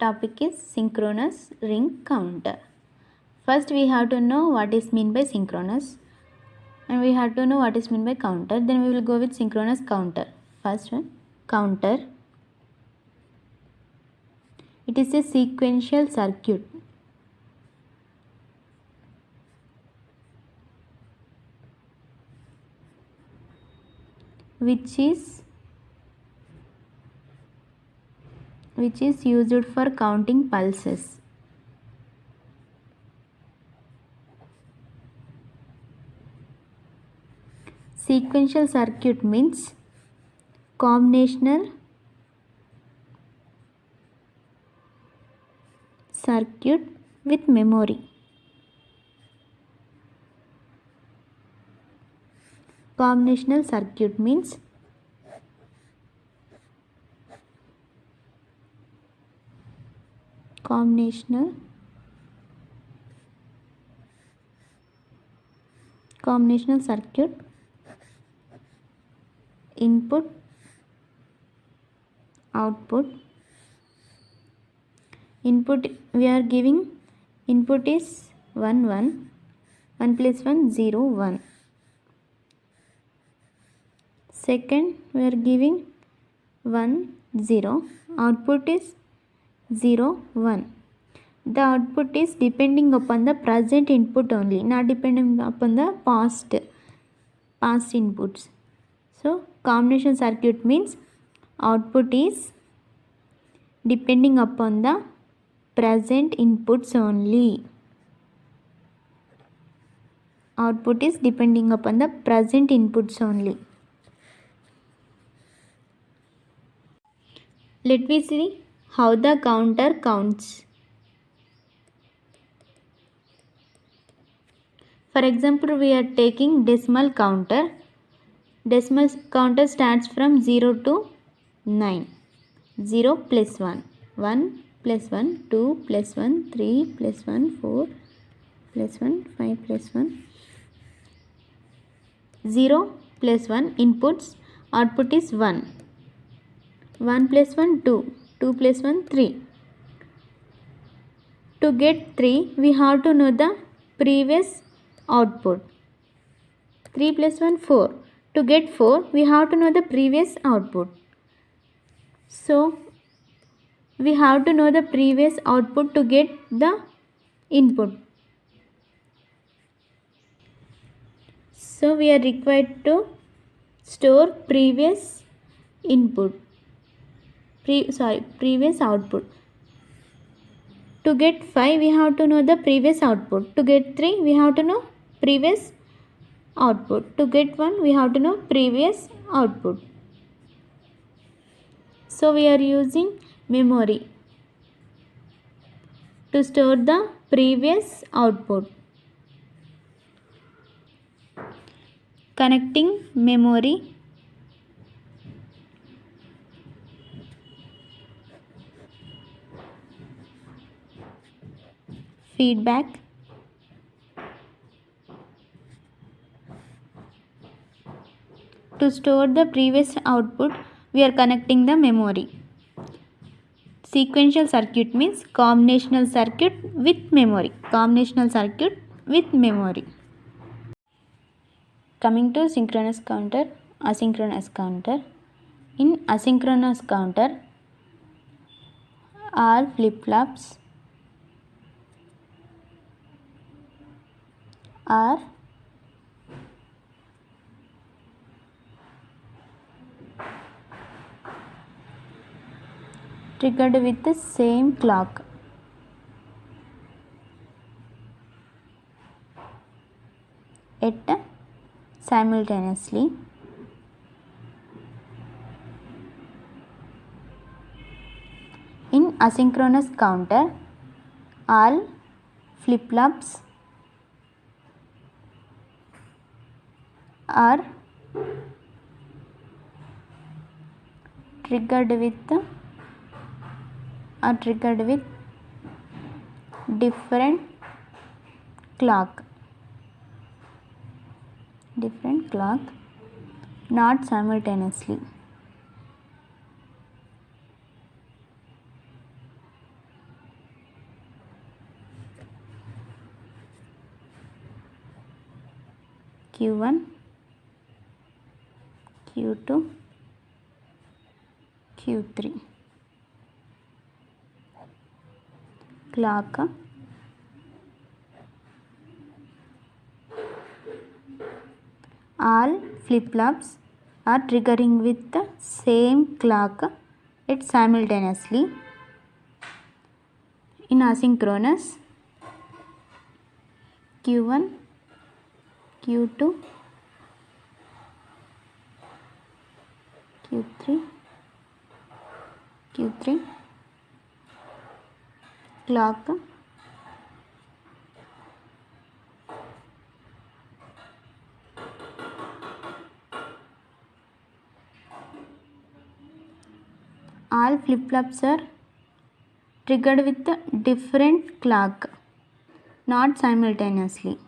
topic is synchronous ring counter. First we have to know what is meant by synchronous and we have to know what is meant by counter. Then we will go with synchronous counter. First one, counter. It is a sequential circuit which is used for counting pulses. Sequential circuit means combinational circuit with memory. Combinational circuit means combinational circuit, input, output. Input we are giving, input is 1 1, 1 plus 1 0 1. Second we are giving 1 0, output is 0 1. The output is depending upon the present input only, not depending upon the past inputs. So combination circuit means output is depending upon the present inputs only. Output is depending upon the present inputs only. Let me see how the counter counts. For example, we are taking decimal counter. Decimal counter starts from 0 to 9. 0 plus 1. 1 plus 1. 2 plus 1. 3 plus 1. 4 plus 1. 5 plus 1. 0 plus 1 inputs. Output is 1. 1 plus 1 2. 2 plus 1 3. To get 3, we have to know the previous output. 3 plus 1 4. To get 4, we have to know the previous output. So we have to know the previous output to get the input. So we are required to store previous input. Previous output. To get 5, we have to know the previous output. To get 3, we have to know previous output. To get 1, we have to know previous output. So we are using memory to store the previous output. Connecting memory, feedback, to store the previous output, we are connecting the memory. Sequential circuit means combinational circuit with memory. Combinational circuit with memory. Coming to synchronous counter, asynchronous counter. In asynchronous counter, all flip-flops are triggered with the same clock. At simultaneously. In asynchronous counter, all flip-flops are triggered with different clock, not simultaneously. Q1, Q2, Q3. Clock. All flip-flops are triggering with the same clock it simultaneously. In asynchronous, Q1, Q2, Q3, clock. All flip-flops are triggered with a different clock, not simultaneously.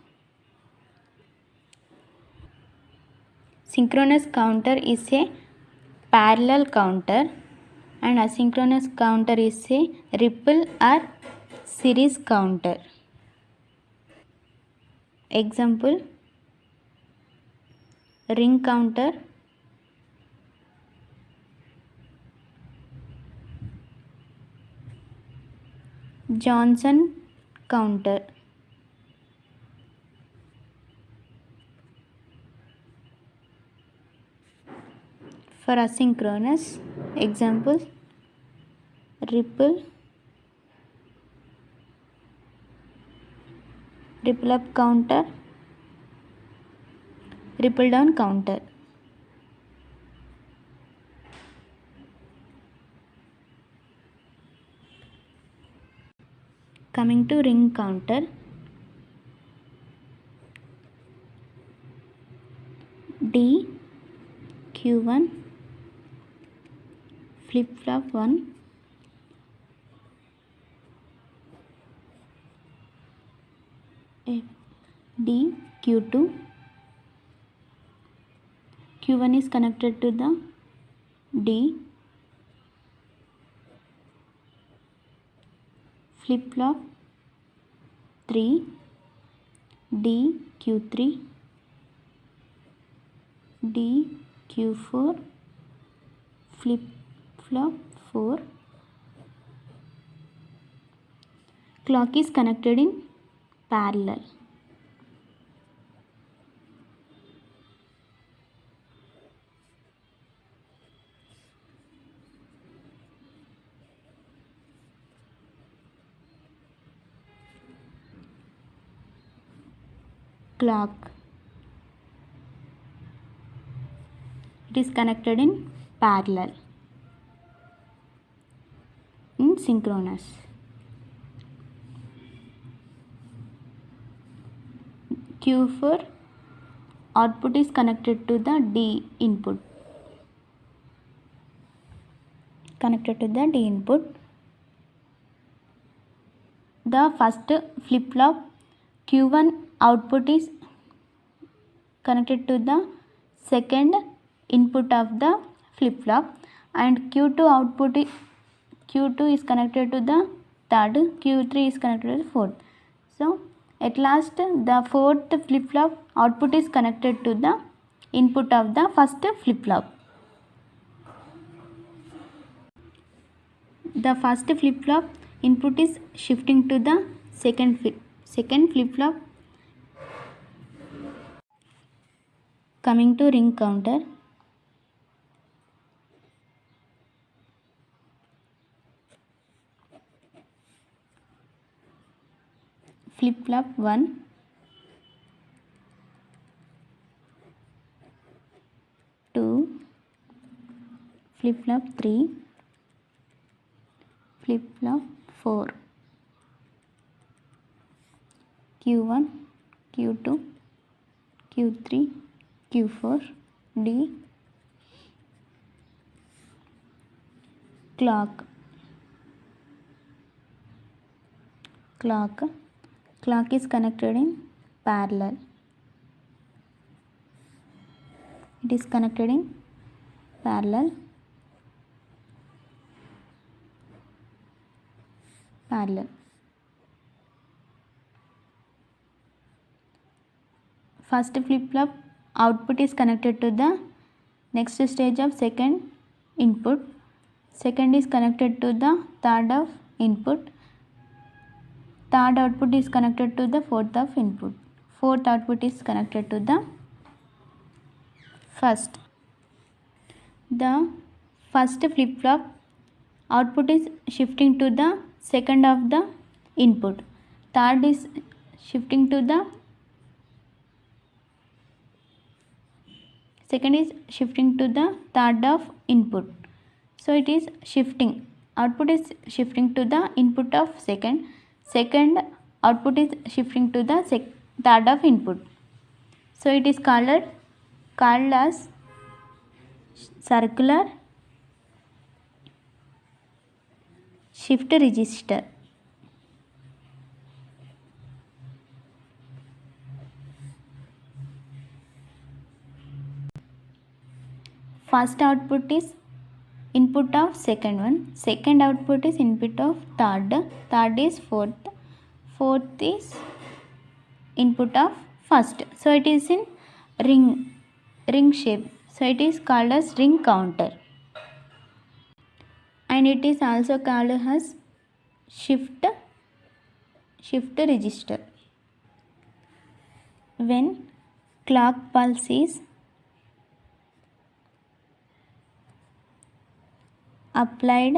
Synchronous counter is a parallel counter and asynchronous counter is a ripple or series counter. Example, ring counter, Johnson counter. For asynchronous, example, ripple up counter, ripple down counter. Coming to ring counter, D, Q1, flip flop 1, D, Q2, Q1 is connected to the D, flip flop 3, D, Q3, D, Q4, flip flop 4. Clock is connected in parallel. Clock, it is connected in parallel in synchronous. Q4 output is connected to the D input. The first flip flop Q1 output is connected to the second input of the flip flop and Q2 is connected to the third, Q3 is connected to the fourth. So at last the fourth flip flop output is connected to the input of the first flip flop. The first flip flop input is shifting to the second flip flop. Coming to ring counter, flip flop 1, 2, flip flop 3, flip flop 4, Q1, Q2, Q3, Q4, D. Clock is connected in parallel. It is connected in parallel. first flip flop output is connected to the next stage of second input, second is connected to the third of input, third output is connected to the fourth of input, fourth output is connected to the first. The first flip flop output is shifting to the second of the input, third is shifting to the second is shifting to the third of input. So it is shifting, output is shifting to the input of second, second output is shifting to the third of input. So it is called as circular shift register. First output is input of second one, second output is input of third, third is fourth, fourth is input of first. So it is in ring shape. So it is called as ring counter, and it is also called as shift register. When clock pulse is applied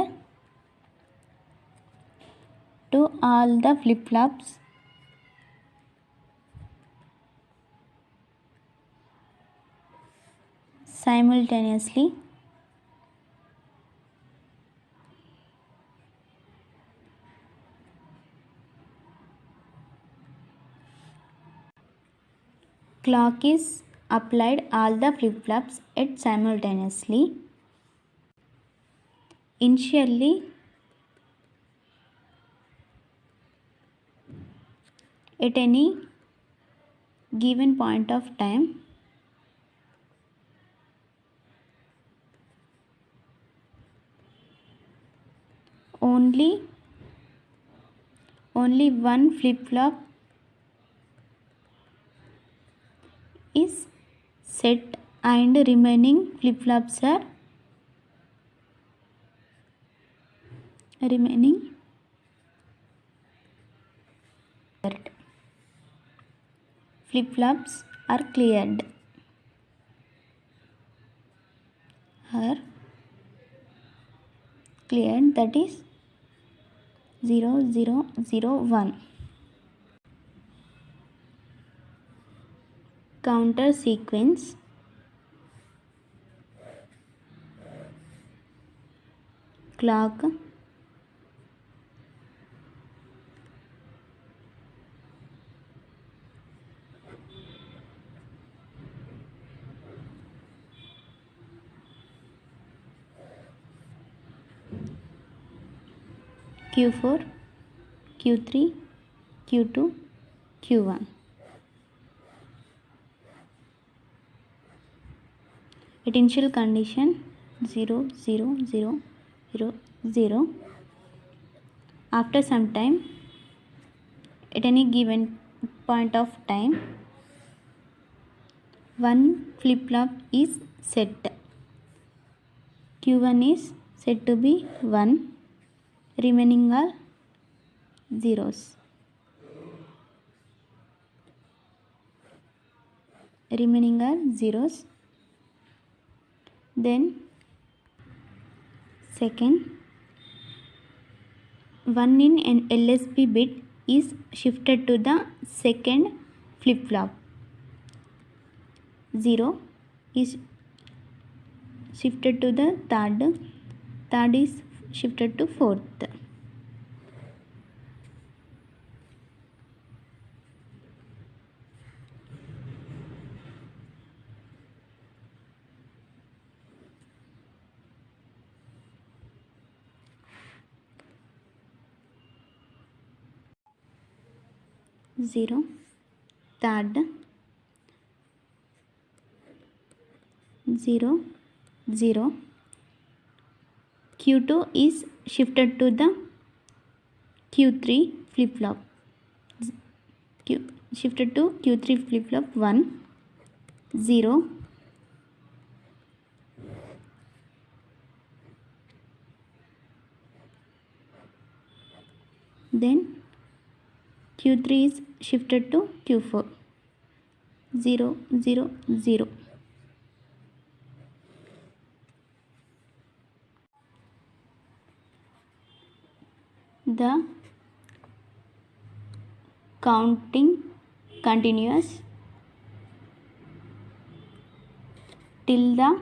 to all the flip flops, simultaneously, clock is applied all the flip flops at simultaneously. Initially, at any given point of time, only one flip flop is set and remaining flip flops are flip flops are cleared. That is 0 0 0 1. Counter sequence clock Q4, Q3, Q2, Q1. At initial condition 0 0 0 0 0. After some time, at any given point of time, one flip flop is set. Q1 is set to be 1, remaining are zeros. Then second, 1 in an LSB bit is shifted to the second flip flop. 0 is shifted to the third is shifted to fourth. Zero, third, 0 0. Q2 is shifted to the Q3 flip flop. Shifted to Q3 flip flop 1. 0, then Q3 is shifted to Q4, 0, 0, 0. The counting continues till the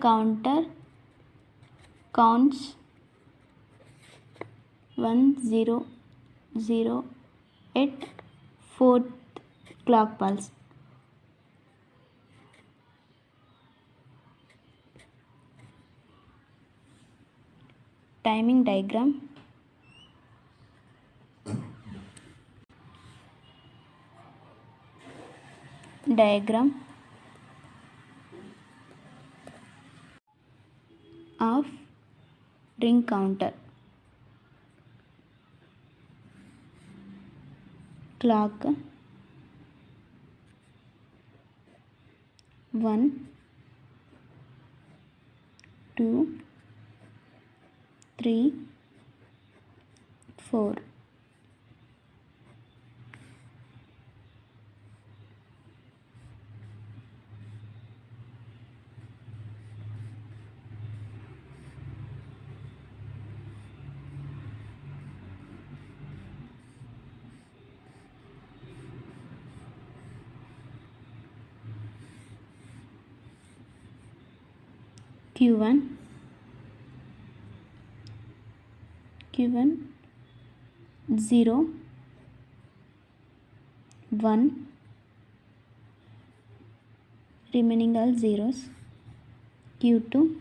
counter counts 1, 0, 0 at 4th clock pulse. Timing diagram. Of ring counter. Clock 1, 2, 3, 4. Q1, 0, 1, remaining all zeros. Q2,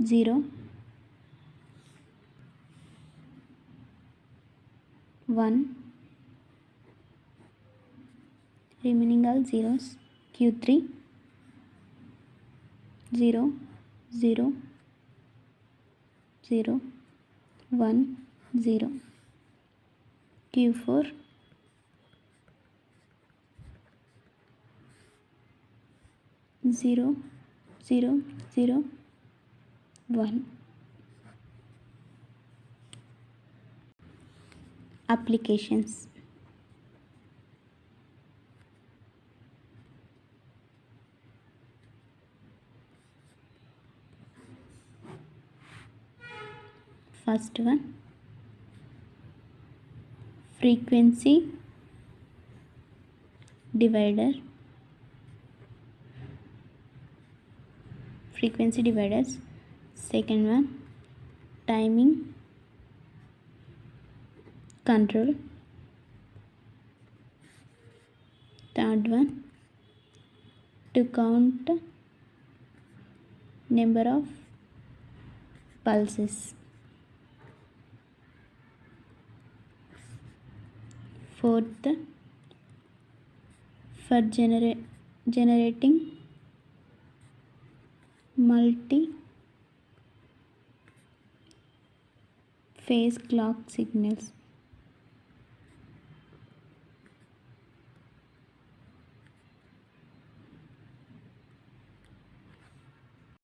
0, 1, remaining all zeros. Q3, 0, 0, 0, 1, 0. Q4, 0, 0, 0, 1. Applications. First one, frequency dividers. Second one, timing control. Third one, to count number of pulses. Fourth, for generating multi-phase clock signals.